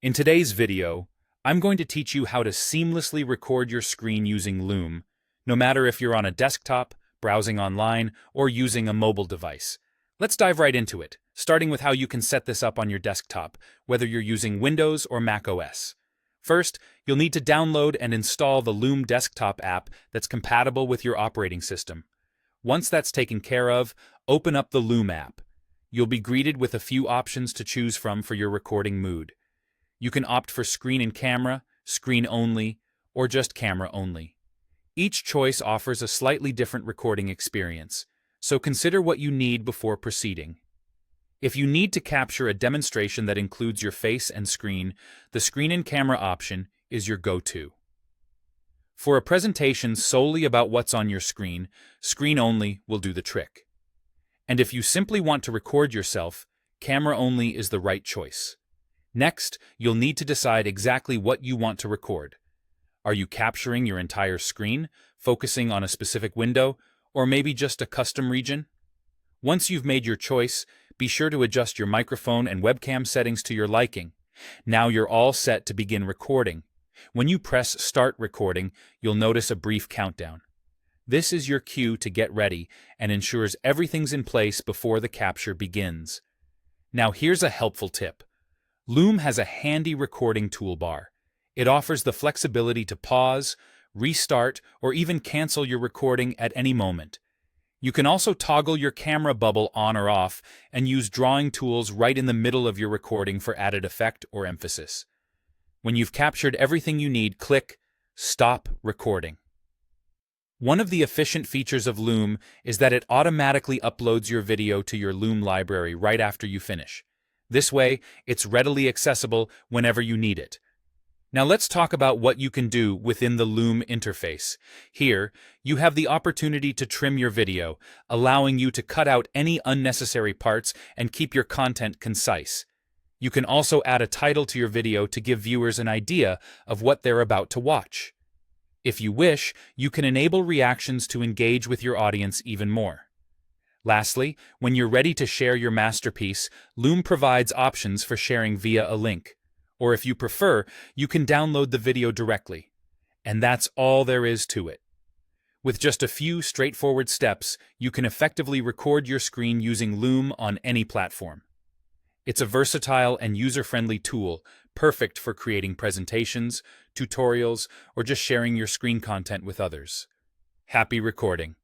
In today's video, I'm going to teach you how to seamlessly record your screen using Loom, no matter if you're on a desktop, browsing online, or using a mobile device. Let's dive right into it, starting with how you can set this up on your desktop, whether you're using Windows or Mac OS. First, you'll need to download and install the Loom desktop app that's compatible with your operating system. Once that's taken care of, open up the Loom app. You'll be greeted with a few options to choose from for your recording mood. You can opt for screen and camera, screen only, or just camera only. Each choice offers a slightly different recording experience, so consider what you need before proceeding. If you need to capture a demonstration that includes your face and screen, the screen and camera option is your go-to. For a presentation solely about what's on your screen, screen only will do the trick. And if you simply want to record yourself, camera only is the right choice. Next, you'll need to decide exactly what you want to record. Are you capturing your entire screen, focusing on a specific window, or maybe just a custom region? Once you've made your choice, be sure to adjust your microphone and webcam settings to your liking. Now you're all set to begin recording. When you press Start Recording, you'll notice a brief countdown. This is your cue to get ready and ensures everything's in place before the capture begins. Now here's a helpful tip. Loom has a handy recording toolbar. It offers the flexibility to pause, restart, or even cancel your recording at any moment. You can also toggle your camera bubble on or off and use drawing tools right in the middle of your recording for added effect or emphasis. When you've captured everything you need, click Stop Recording. One of the efficient features of Loom is that it automatically uploads your video to your Loom library right after you finish. This way, it's readily accessible whenever you need it. Now let's talk about what you can do within the Loom interface. Here, you have the opportunity to trim your video, allowing you to cut out any unnecessary parts and keep your content concise. You can also add a title to your video to give viewers an idea of what they're about to watch. If you wish, you can enable reactions to engage with your audience even more. Lastly, when you're ready to share your masterpiece, Loom provides options for sharing via a link. Or if you prefer, you can download the video directly. And that's all there is to it. With just a few straightforward steps, you can effectively record your screen using Loom on any platform. It's a versatile and user-friendly tool, perfect for creating presentations, tutorials, or just sharing your screen content with others. Happy recording!